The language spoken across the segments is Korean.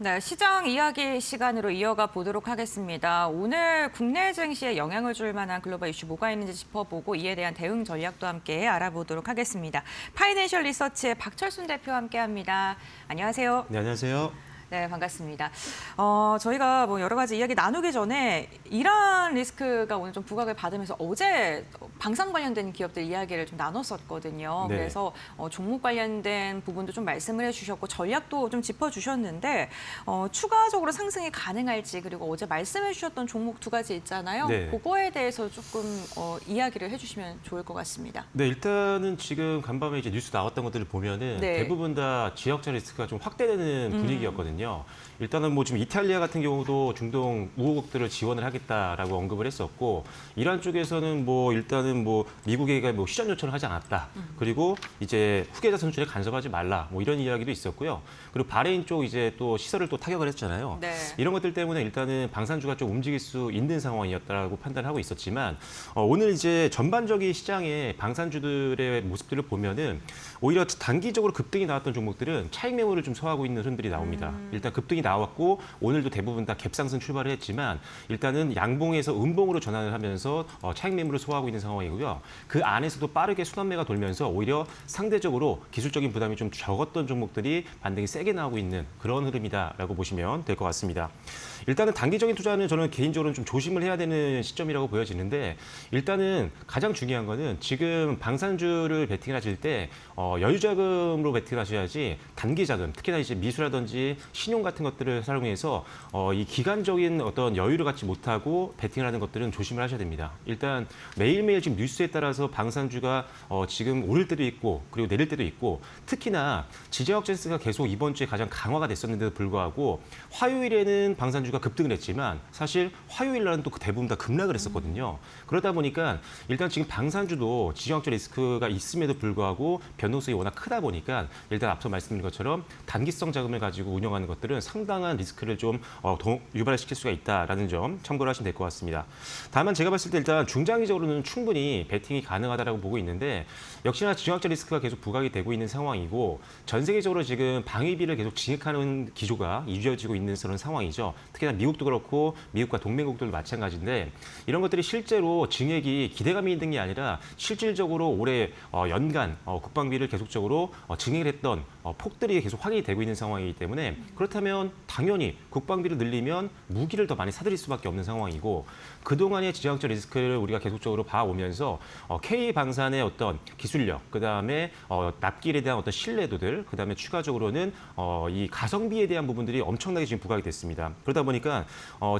네, 시장 이야기 시간으로 이어가 보도록 하겠습니다. 오늘 국내 증시에 영향을 줄 만한 글로벌 이슈 뭐가 있는지 짚어보고 이에 대한 대응 전략도 함께 알아보도록 하겠습니다. 파이낸셜 리서치의 박철순 대표와 함께합니다. 안녕하세요. 네, 안녕하세요. 네, 반갑습니다. 저희가 뭐 여러 가지 이야기 나누기 전에 이란 리스크가 오늘 좀 부각을 받으면서 어제 방산 관련된 기업들 이야기를 좀 나눴었거든요. 네. 그래서 종목 관련된 부분도 좀 말씀을 해주셨고 전략도 좀 짚어주셨는데 추가적으로 상승이 가능할지 그리고 어제 말씀해 주셨던 종목 두 가지 있잖아요. 네. 그거에 대해서 조금 이야기를 해주시면 좋을 것 같습니다. 네, 일단은 지금 간밤에 이제 뉴스 나왔던 것들을 보면은 네. 대부분 다 지역적 리스크가 좀 확대되는 분위기였거든요. 일단은 뭐 지금 이탈리아 같은 경우도 중동 우호국들을 지원을 하겠다라고 언급을 했었고, 이란 쪽에서는 뭐 일단은 뭐 미국에게 뭐 시전 요청을 하지 않았다. 그리고 이제 후계자 선출에 간섭하지 말라. 뭐 이런 이야기도 있었고요. 그리고 바레인 쪽 이제 또 시설을 또 타격을 했잖아요. 네. 이런 것들 때문에 일단은 방산주가 좀 움직일 수 있는 상황이었다라고 판단하고 있었지만 오늘 이제 전반적인 시장의 방산주들의 모습들을 보면은 오히려 단기적으로 급등이 나왔던 종목들은 차익 매물을 좀 소화하고 있는 흐름들이 나옵니다. 일단 급등이 나왔고 오늘도 대부분 다 갭상승 출발을 했지만 일단은 양봉에서 음봉으로 전환을 하면서 차익 매물을 소화하고 있는 상황이고요. 그 안에서도 빠르게 순환매가 돌면서 오히려 상대적으로 기술적인 부담이 좀 적었던 종목들이 반등이 세게 나오고 있는 그런 흐름이다라고 보시면 될 것 같습니다. 일단은 단기적인 투자는 저는 개인적으로는 좀 조심을 해야 되는 시점이라고 보여지는데, 일단은 가장 중요한 거는 지금 방산주를 베팅을 하실 때 여유자금으로 베팅을 하셔야지 단기 자금, 특히나 이제 미수라든지 신용 같은 것들을 사용해서 이 기간적인 어떤 여유를 갖지 못하고 베팅을 하는 것들은 조심을 하셔야 됩니다. 일단 매일매일 지금 뉴스에 따라서 방산주가 지금 오를 때도 있고 그리고 내릴 때도 있고, 특히나 지정학 제스가 계속 이번 주에 가장 강화가 됐었는데도 불구하고 화요일에는 방산주가 급등을 했지만 사실 화요일 날은 또 대부분 다 급락을 했었거든요. 그러다 보니까 일단 지금 방산주도 지정학적 리스크가 있음에도 불구하고 변동성이 워낙 크다 보니까 일단 앞서 말씀드린 것처럼 단기성 자금을 가지고 운영하는 것들은 상당한 리스크를 좀 유발시킬 수가 있다라는 점 참고를 하시면 될 것 같습니다. 다만 제가 봤을 때 일단 중장기적으로는 충분히 베팅이 가능하다라고 보고 있는데, 역시나 지정학적 리스크가 계속 부각이 되고 있는 상황이고 전 세계적으로 지금 방위비를 계속 증액하는 기조가 이어지고 있는 그런 상황이죠. 특히나 미국도 그렇고 미국과 동맹국들도 마찬가지인데, 이런 것들이 실제로 증액이 기대감이 있는 게 아니라 실질적으로 올해 연간 국방비를 계속적으로 증액을 했던 폭들이 계속 확인이 되고 있는 상황이기 때문에, 그렇다면 당연히 국방비를 늘리면 무기를 더 많이 사들일 수밖에 없는 상황이고, 그동안의 지정학적 리스크를 우리가 계속적으로 봐오면서 K방산의 어떤 기술력, 그다음에 납기에 대한 어떤 신뢰도들, 그다음에 추가적으로는 이 가성비에 대한 부분들이 엄청나게 지금 부각이 됐습니다. 그러다 보니까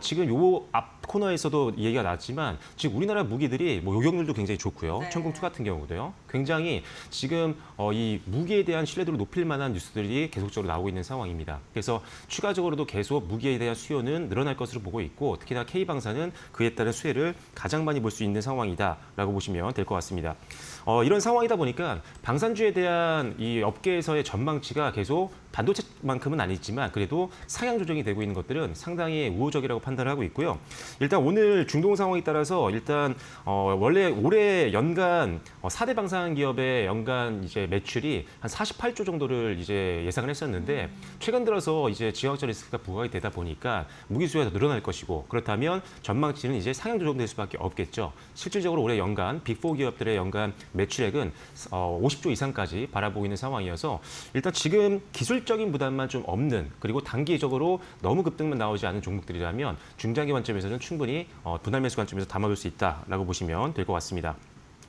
지금 요 앞 코너에서도 얘기가 나왔지만 지금 우리나라 무기들이 뭐 요격률도 굉장히 좋고요. 네. 천궁2 같은 경우도요. 굉장히 지금 이 무기에 대한 신뢰도를 높일 만한 뉴스들이 계속적으로 나오고 있는 상황입니다. 그래서 추가적으로도 계속 무기에 대한 수요는 늘어날 것으로 보고 있고, 특히나 K방산은 그에 따른 수혜를 가장 많이 볼 수 있는 상황이다라고 보시면 될 것 같습니다. 이런 상황이다 보니까 방산주에 대한 이 업계에서의 전망치가 계속 반도체만큼은 아니지만 그래도 상향 조정이 되고 있는 것들은 상당히 우호적이라고 판단을 하고 있고요. 일단 오늘 중동 상황에 따라서 일단 원래 올해 연간 4대 방산 기업의 연간 이제 매출이 한 48조 정도를 이제 예상을 했었는데, 최근 들어서 이제 지정학적 리스크가 부각이 되다 보니까 무기 수요가 더 늘어날 것이고, 그렇다면 전망치는 이제 상향 조정될 수밖에 없겠죠. 실질적으로 올해 연간 빅4 기업들의 연간 매출액은 50조 이상까지 바라보고 있는 상황이어서 일단 지금 기술적인 부담만 좀 없는, 그리고 단기적으로 너무 급등만 나오지 않은 종목들이라면 중장기 관점에서는 충분히 분할 매수 관점에서 담아볼 수 있다라고 보시면 될 것 같습니다.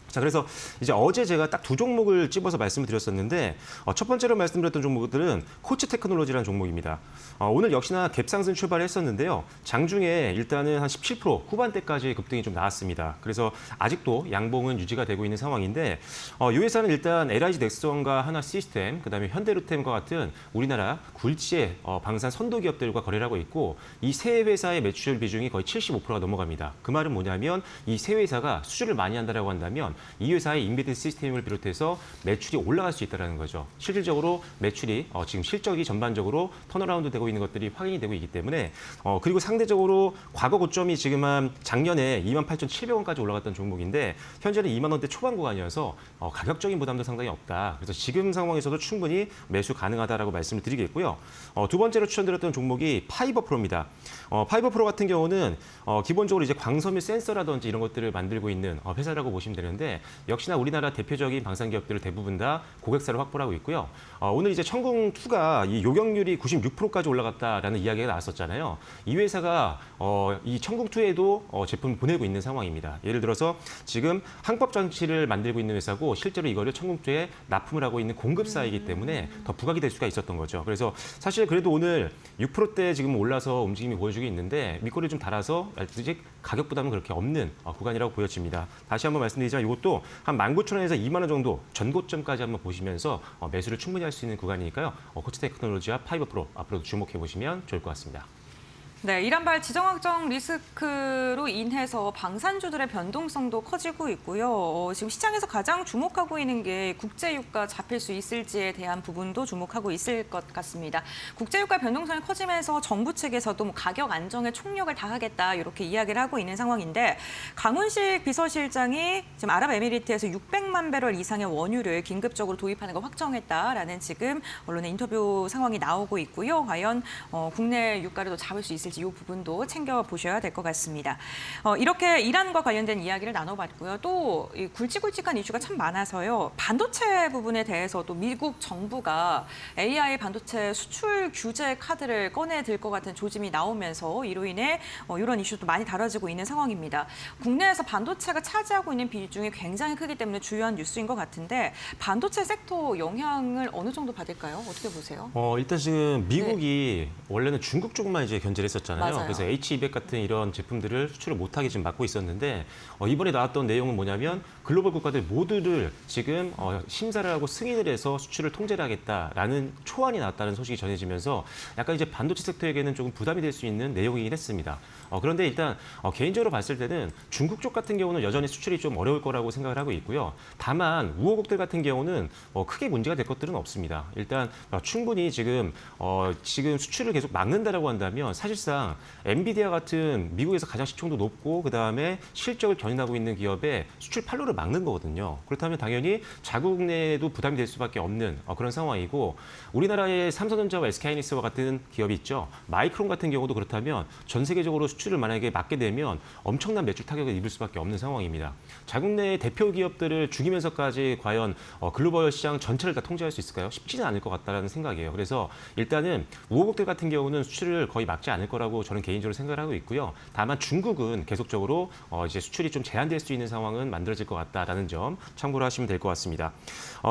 자, 그래서 이제 어제 제가 딱 두 종목을 찝어서 말씀을 드렸었는데, 첫 번째로 말씀드렸던 종목들은 코츠 테크놀로지라는 종목입니다. 오늘 역시나 갭상승 출발했었는데요. 장중에 일단은 한 17% 후반대까지 급등이 좀 나왔습니다. 그래서 아직도 양봉은 유지가 되고 있는 상황인데, 이 회사는 일단 LIG 넥슨과 하나 시스템, 그다음에 현대로템과 같은 우리나라 굴지의 방산 선도 기업들과 거래를 하고 있고, 이 세 회사의 매출 비중이 거의 75%가 넘어갑니다. 그 말은 뭐냐면 이 세 회사가 수주를 많이 한다라고 한다면 이 회사의 인베드 시스템을 비롯해서 매출이 올라갈 수 있다는 거죠. 실질적으로 매출이 지금 실적이 전반적으로 턴어라운드 되고 있는 것들이 확인이 되고 있기 때문에 그리고 상대적으로 과거 고점이 지금 한 작년에 28,700원까지 올라갔던 종목인데 현재는 2만 원대 초반 구간이어서 가격적인 부담도 상당히 없다. 그래서 지금 상황에서도 충분히 매수 가능하다라고 말씀을 드리겠고요. 두 번째로 추천드렸던 종목이 파이버프로입니다. 파이버프로 같은 경우는 기본적으로 이제 광섬유 센서라든지 이런 것들을 만들고 있는 회사라고 보시면 되는데 역시나 우리나라 대표적인 방산 기업들을 대부분 다 고객사를 확보하고 있고요. 오늘 이제 천궁2가 이 요격률이 96%까지 올라갔다라는 이야기가 나왔었잖아요. 이 회사가 이 천궁2에도 제품을 보내고 있는 상황입니다. 예를 들어서 지금 항법 장치를 만들고 있는 회사고 실제로 이거를 천궁2에 납품을 하고 있는 공급사이기 때문에 더 부각이 될 수가 있었던 거죠. 그래서 사실 그래도 오늘 6%대 지금 올라서 움직임이 보여주고 있는데 밑꼬리 좀 달아서 아직 가격 부담은 그렇게 없는 구간이라고 보여집니다. 다시 한번 말씀드리지만 이것도 한 19,000원에서 2만 원 정도 전고점까지 한번 보시면서 매수를 충분히 할 수 있는 구간이니까요. 코츠테크놀로지와 파이버프로 앞으로도 주목해 보시면 좋을 것 같습니다. 네, 이란발 지정학적 리스크로 인해서 방산주들의 변동성도 커지고 있고요. 지금 시장에서 가장 주목하고 있는 게 국제유가 잡힐 수 있을지에 대한 부분도 주목하고 있을 것 같습니다. 국제유가 변동성이 커지면서 정부 측에서도 가격 안정에 총력을 다하겠다 이렇게 이야기를 하고 있는 상황인데 강훈식 비서실장이 지금 아랍에미리트에서 600만 배럴 이상의 원유를 긴급적으로 도입하는 걸 확정했다라는 지금 언론의 인터뷰 상황이 나오고 있고요. 과연 국내 유가를 잡을 수 있을지 이 부분도 챙겨보셔야 될 것 같습니다. 이렇게 이란과 관련된 이야기를 나눠봤고요. 또 굵직굵직한 이슈가 참 많아서요. 반도체 부분에 대해서도 미국 정부가 AI 반도체 수출 규제 카드를 꺼내들 것 같은 조짐이 나오면서 이로 인해 이런 이슈도 많이 다뤄지고 있는 상황입니다. 국내에서 반도체가 차지하고 있는 비중이 굉장히 크기 때문에 주요한 뉴스인 것 같은데 반도체 섹터 영향을 어느 정도 받을까요? 어떻게 보세요? 일단 지금 미국이 원래는 중국 쪽만 이제 견제를 했었잖아요. 맞아요. 그래서 H200 같은 이런 제품들을 수출을 못하게 지금 막고 있었는데 이번에 나왔던 내용은 뭐냐면 글로벌 국가들 모두를 지금 심사를 하고 승인을 해서 수출을 통제를 하겠다라는 초안이 나왔다는 소식이 전해지면서 약간 이제 반도체 섹터에게는 조금 부담이 될 수 있는 내용이긴 했습니다. 그런데 일단 개인적으로 봤을 때는 중국 쪽 같은 경우는 여전히 수출이 좀 어려울 거라고 생각을 하고 있고요. 다만 우호국들 같은 경우는 크게 문제가 될 것들은 없습니다. 일단 충분히 지금 수출을 계속 막는다라고 한다면 사실상 엔비디아 같은 미국에서 가장 시총도 높고 그다음에 실적을 견인하고 있는 기업의 수출 판로를 막는 거거든요. 그렇다면 당연히 자국 내에도 부담이 될 수밖에 없는 그런 상황이고 우리나라의 삼성전자와 SK하이닉스와 같은 기업이 있죠. 마이크론 같은 경우도 그렇다면 전 세계적으로 수출을 만약에 막게 되면 엄청난 매출 타격을 입을 수밖에 없는 상황입니다. 자국 내 대표 기업들을 죽이면서까지 과연 글로벌 시장 전체를 다 통제할 수 있을까요? 쉽지는 않을 것 같다는 생각이에요. 그래서 일단은 우호국들 같은 경우는 수출을 거의 막지 않을 거라고 저는 개인적으로 생각을 하고 있고요. 다만 중국은 계속적으로 이제 수출이 좀 제한될 수 있는 상황은 만들어질 것 같다라는 점 참고로 하시면 될 것 같습니다.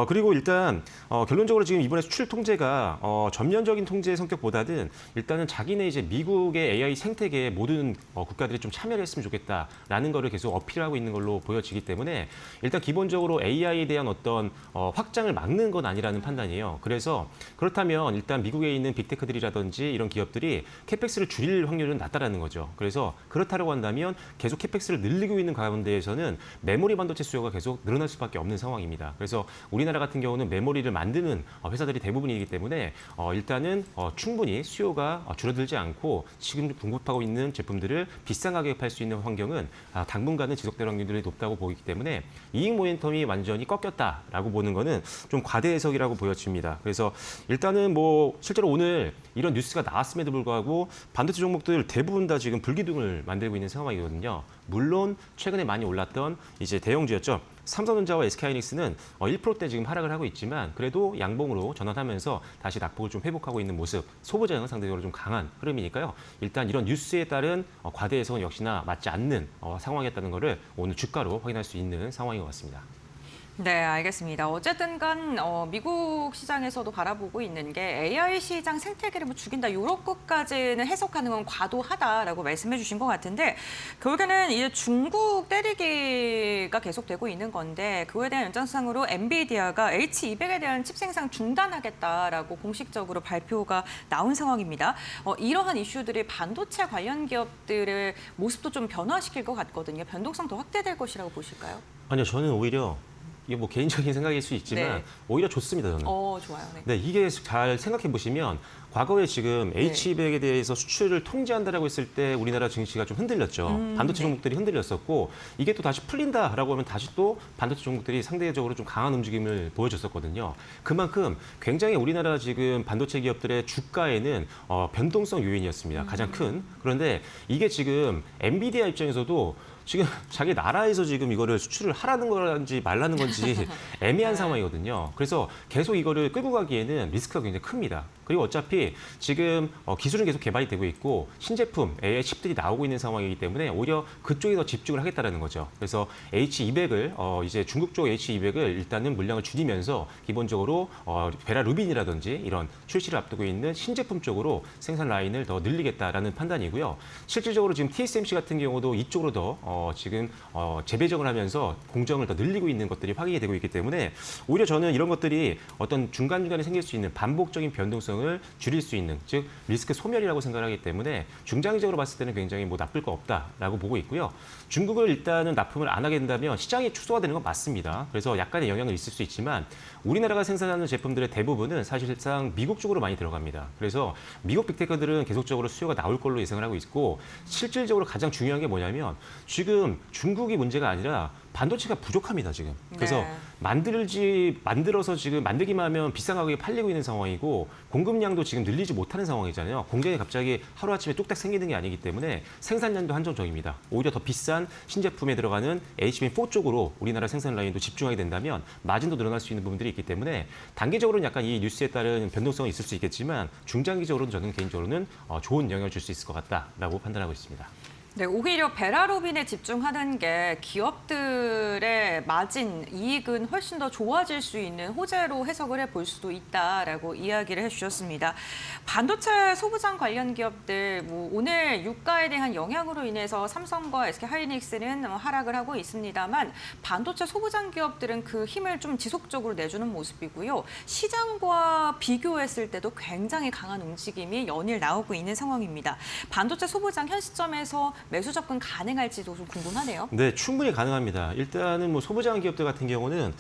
그리고 일단 결론적으로 지금 이번에 수출 통제가 전면적인 통제의 성격보다는 일단은 자기네 이제 미국의 AI 생태계에 모든 국가들이 좀 참여를 했으면 좋겠다라는 거를 계속 어필하고 있는 걸로 보여지기 때문에 일단 기본적으로 AI에 대한 어떤 확장을 막는 건 아니라는 판단이에요. 그래서 그렇다면 일단 미국에 있는 빅테크들이라든지 이런 기업들이 캐펙스를 줄일 확률은 낮다라는 거죠. 그래서 그렇다고 한다면 계속 캐펙스를 늘리고 있는 가운데에서는 메모리 반도체 수요가 계속 늘어날 수밖에 없는 상황입니다. 그래서 우리나라 같은 경우는 메모리를 만드는 회사들이 대부분이기 때문에 일단은 충분히 수요가 줄어들지 않고 지금 공급하고 있는 제품들을 비싼 가격에 팔 수 있는 환경은 당분간은 지속될 확률이 높다고 보이기 때문에 이익 모멘텀이 완전히 꺾였다라고 보는 거는 좀 과대 해석이라고 보여집니다. 그래서 일단은 실제로 오늘 이런 뉴스가 나왔음에도 불구하고 반도체 종목들 대부분 다 지금 불기둥을 만들고 있는 상황이거든요. 물론 최근에 많이 올랐던 이제 대형주였죠. 삼성전자와 SK하이닉스는 1%대 지금 하락을 하고 있지만 그래도 양봉으로 전환하면서 다시 낙폭을 좀 회복하고 있는 모습, 소비자는 상대적으로 좀 강한 흐름이니까요. 일단 이런 뉴스에 따른 과대 해석은 역시나 맞지 않는 상황이었다는 것을 오늘 주가로 확인할 수 있는 상황인 것 같습니다. 네, 알겠습니다. 어쨌든 간 미국 시장에서도 바라보고 있는 게 AI 시장 생태계를 죽인다 이런 것까지는 해석하는 건 과도하다라고 말씀해 주신 것 같은데 결국에는 이제 중국 때리기가 계속되고 있는 건데 그거에 대한 연장상으로 엔비디아가 H200에 대한 칩 생산 중단하겠다라고 공식적으로 발표가 나온 상황입니다. 이러한 이슈들이 반도체 관련 기업들의 모습도 좀 변화시킬 것 같거든요. 변동성 더 확대될 것이라고 보실까요? 아니요, 저는 오히려 이게 뭐 개인적인 생각일 수 있지만 네. 오히려 좋습니다, 저는. 좋아요. 네. 네, 이게 잘 생각해 보시면 과거에 지금 H200에 대해서 수출을 통제한다라고 했을 때 우리나라 증시가 좀 흔들렸죠. 반도체 네. 종목들이 흔들렸었고 이게 또 다시 풀린다라고 하면 다시 또 반도체 종목들이 상대적으로 좀 강한 움직임을 보여줬었거든요. 그만큼 굉장히 우리나라 지금 반도체 기업들의 주가에는 변동성 요인이었습니다. 가장 큰. 그런데 이게 지금 엔비디아 입장에서도 지금 자기 나라에서 지금 이거를 수출을 하라는 건지 말라는 건지 애매한 상황이거든요. 그래서 계속 이거를 끌고 가기에는 리스크가 굉장히 큽니다. 그리고 어차피 지금 기술은 계속 개발이 되고 있고 신제품, AI 칩들이 나오고 있는 상황이기 때문에 오히려 그쪽에 더 집중을 하겠다는 거죠. 그래서 H200을 이제 중국 쪽 H200을 일단은 물량을 줄이면서 기본적으로 베라 루빈이라든지 이런 출시를 앞두고 있는 신제품 쪽으로 생산 라인을 더 늘리겠다라는 판단이고요. 실질적으로 지금 TSMC 같은 경우도 이쪽으로 더 지금 재배정을 하면서 공정을 더 늘리고 있는 것들이 확인이 되고 있기 때문에 오히려 저는 이런 것들이 어떤 중간중간에 생길 수 있는 반복적인 변동성을 줄일 수 있는, 즉 리스크 소멸이라고 생각을 하기 때문에 중장기적으로 봤을 때는 굉장히 뭐 나쁠 거 없다라고 보고 있고요. 중국을 일단은 납품을 안 하게 된다면 시장이 축소가 되는 건 맞습니다. 그래서 약간의 영향을 있을 수 있지만 우리나라가 생산하는 제품들의 대부분은 사실상 미국 쪽으로 많이 들어갑니다. 그래서 미국 빅테크들은 계속적으로 수요가 나올 걸로 예상을 하고 있고 실질적으로 가장 중요한 게 뭐냐면 지금 중국이 문제가 아니라 반도체가 부족합니다, 지금. 그래서 만들어서 지금 만들기만 하면 비싼 가격에 팔리고 있는 상황이고 공급량도 지금 늘리지 못하는 상황이잖아요. 공장이 갑자기 하루아침에 뚝딱 생기는 게 아니기 때문에 생산량도 한정적입니다. 오히려 더 비싼 신제품에 들어가는 HBM4 쪽으로 우리나라 생산 라인도 집중하게 된다면 마진도 늘어날 수 있는 부분들이 있기 때문에 단기적으로는 약간 이 뉴스에 따른 변동성이 있을 수 있겠지만 중장기적으로는 저는 개인적으로는 좋은 영향을 줄 수 있을 것 같다라고 판단하고 있습니다. 네, 오히려 베라루빈에 집중하는 게 기업들의 마진, 이익은 훨씬 더 좋아질 수 있는 호재로 해석을 해볼 수도 있다라고 이야기를 해주셨습니다. 반도체 소부장 관련 기업들, 오늘 유가에 대한 영향으로 인해서 삼성과 SK하이닉스는 하락을 하고 있습니다만 반도체 소부장 기업들은 그 힘을 좀 지속적으로 내주는 모습이고요. 시장과 비교했을 때도 굉장히 강한 움직임이 연일 나오고 있는 상황입니다. 반도체 소부장 현 시점에서 매수 접근 가능할지도 좀 궁금하네요. 네, 충분히 가능합니다. 일단은 뭐 소부장 기업들 같은 경우는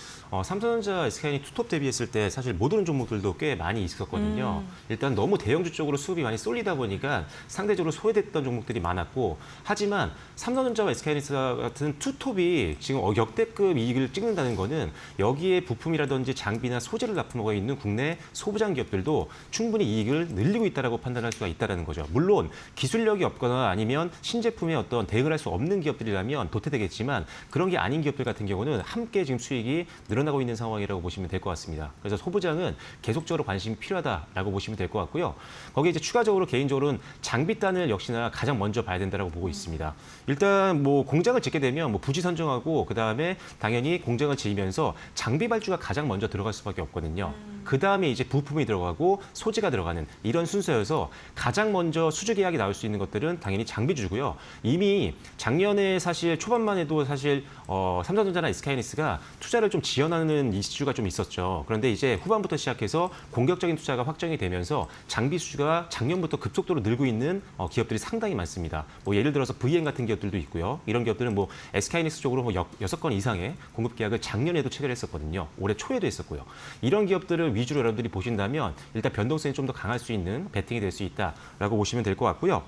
삼성전자, SK하이닉스 투톱 대비했을 때 사실 못 오른 종목들도 꽤 많이 있었거든요. 일단 너무 대형주 쪽으로 수급이 많이 쏠리다 보니까 상대적으로 소외됐던 종목들이 많았고 하지만 삼성전자와 SK하이닉스 같은 투톱이 지금 역대급 이익을 찍는다는 거는 여기에 부품이라든지 장비나 소재를 납품하고 있는 국내 소부장 기업들도 충분히 이익을 늘리고 있다라고 판단할 수가 있다는 거죠. 물론 기술력이 없거나 아니면 신제품에 어떤 대응을 할 수 없는 기업들이라면 도태되겠지만 그런 게 아닌 기업들 같은 경우는 함께 지금 수익이 늘어나고 있는 상황이라고 보시면 될 것 같습니다. 그래서 소부장은 계속적으로 관심이 필요하다라고 보시면 될 것 같고요. 거기에 이제 추가적으로 개인적으로는 장비단을 역시나 가장 먼저 봐야 된다라고 보고 있습니다. 일단 뭐 공장을 짓게 되면 뭐 부지 선정하고 그다음에 당연히 공장을 지으면서 장비 발주가 가장 먼저 들어갈 수밖에 없거든요. 그다음에 이제 부품이 들어가고 소재가 들어가는 이런 순서여서 가장 먼저 수주 계약이 나올 수 있는 것들은 당연히 장비주고요. 이미 작년에 사실 초반만 해도 사실 삼성전자나 SK하이닉스가 투자를 좀 지연하는 이슈가 좀 있었죠. 그런데 이제 후반부터 시작해서 공격적인 투자가 확정이 되면서 장비 수주가 작년부터 급속도로 늘고 있는 기업들이 상당히 많습니다. 뭐 예를 들어서 VM 같은 기업들도 있고요. 이런 기업들은 뭐 SK하이닉스 쪽으로 뭐 6건 이상의 공급 계약을 작년에도 체결했었거든요. 올해 초에도 했었고요. 이런 기업들을 위주로 여러분들이 보신다면 일단 변동성이 좀 더 강할 수 있는 베팅이 될 수 있다라고 보시면 될 것 같고요.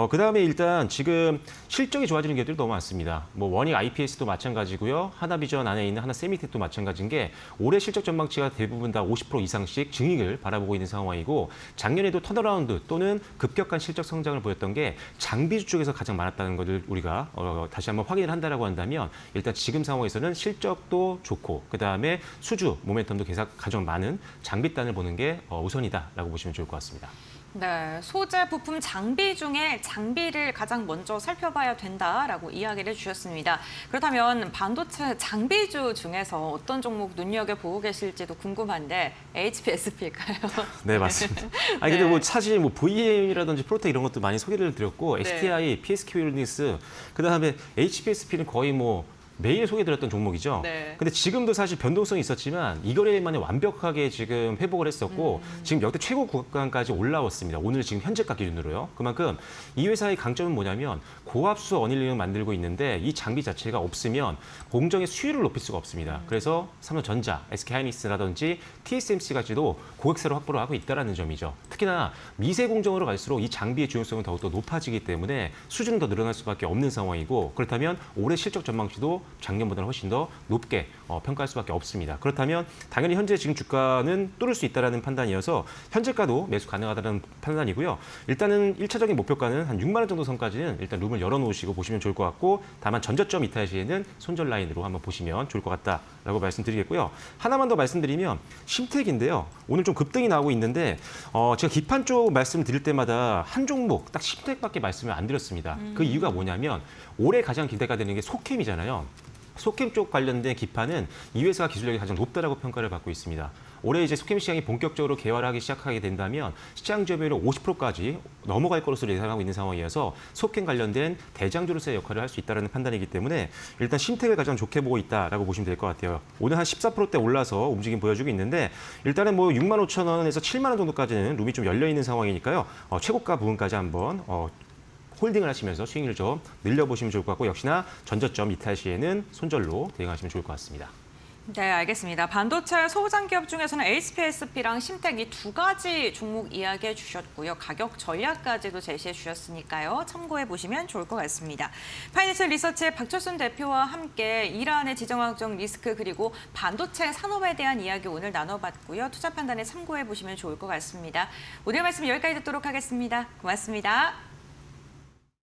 그다음에 일단 지금 실적이 좋아지는 기업들이 너무 많습니다. 뭐 원익 IPS도 마찬가지고요. 하나비전 안에 있는 하나세미텍도 마찬가지인 게 올해 실적 전망치가 대부분 다 50% 이상씩 증익을 바라보고 있는 상황이고 작년에도 턴어라운드 또는 급격한 실적 성장을 보였던 게 장비주 쪽에서 가장 많았다는 것을 우리가 다시 한번 확인을 한다라고 한다면 일단 지금 상황에서는 실적도 좋고 그다음에 수주 모멘텀도 계속 가장 많은 장비단을 보는 게 우선이다라고 보시면 좋을 것 같습니다. 네, 소재, 부품, 장비 중에 장비를 가장 먼저 살펴봐야 된다라고 이야기를 해주셨습니다. 그렇다면 반도체 장비주 중에서 어떤 종목 눈여겨보고 계실지도 궁금한데 HPSP일까요? 네, 맞습니다. 아니 근데 뭐 사실 뭐 VM이라든지 프로텍 이런 것도 많이 소개를 드렸고 STI, PSK 홀딩스 그다음에 HPSP는 거의 뭐 매일 소개드렸던 종목이죠. 네. 근데 지금도 사실 변동성이 있었지만 이 거래만에 완벽하게 지금 회복을 했었고 지금 역대 최고 구간까지 올라왔습니다. 오늘 지금 현재가 기준으로요. 그만큼 이 회사의 강점은 뭐냐면 고압수 어닐링을 만들고 있는데 이 장비 자체가 없으면 공정의 수율을 높일 수가 없습니다. 그래서 삼성전자, SK하이닉스라든지 TSMC까지도 고객사를 확보를 하고 있다는 점이죠. 특히나 미세 공정으로 갈수록 이 장비의 중요성은 더욱더 높아지기 때문에 수준은 더 늘어날 수밖에 없는 상황이고 그렇다면 올해 실적 전망치도 작년보다는 훨씬 더 높게 평가할 수밖에 없습니다. 그렇다면 당연히 현재 지금 주가는 뚫을 수 있다는 판단이어서 현재가도 매수 가능하다는 판단이고요. 일단은 1차적인 목표가는 한 6만 원 정도 선까지는 일단 룸을 열어놓으시고 보시면 좋을 것 같고 다만 전저점 이탈 시에는 손절 라인으로 한번 보시면 좋을 것 같다라고 말씀드리겠고요. 하나만 더 말씀드리면 심택인데요. 오늘 좀 급등이 나오고 있는데 제가 기판 쪽 말씀드릴 때마다 한 종목 딱 심택밖에 말씀을 안 드렸습니다. 그 이유가 뭐냐면 올해 가장 기대가 되는 게 속캠이잖아요. 속캠 쪽 관련된 기판은 이 회사가 기술력이 가장 높다라고 평가를 받고 있습니다. 올해 이제 속캠 시장이 본격적으로 개활하기 시작하게 된다면 시장 점유율 50%까지 넘어갈 것으로 예상하고 있는 상황이어서 속캠 관련된 대장주로서의 역할을 할 수 있다는 판단이기 때문에 일단 심택을 가장 좋게 보고 있다라고 보시면 될 것 같아요. 오늘 한 14%대 올라서 움직임 보여주고 있는데 일단은 뭐 6만 5천 원에서 7만 원 정도까지는 룸이 좀 열려 있는 상황이니까요. 최고가 부분까지 한번 홀딩을 하시면서 스윙을 좀 늘려보시면 좋을 것 같고 역시나 전저점 이탈 시에는 손절로 대응하시면 좋을 것 같습니다. 네, 알겠습니다. 반도체 소부장 기업 중에서는 HPSP랑 심택 이 두 가지 종목 이야기해 주셨고요. 가격 전략까지도 제시해 주셨으니까요. 참고해 보시면 좋을 것 같습니다. 파이낸셜 리서치의 박철순 대표와 함께 이란의 지정학적 리스크 그리고 반도체 산업에 대한 이야기 오늘 나눠봤고요. 투자 판단에 참고해 보시면 좋을 것 같습니다. 오늘 말씀 여기까지 듣도록 하겠습니다. 고맙습니다.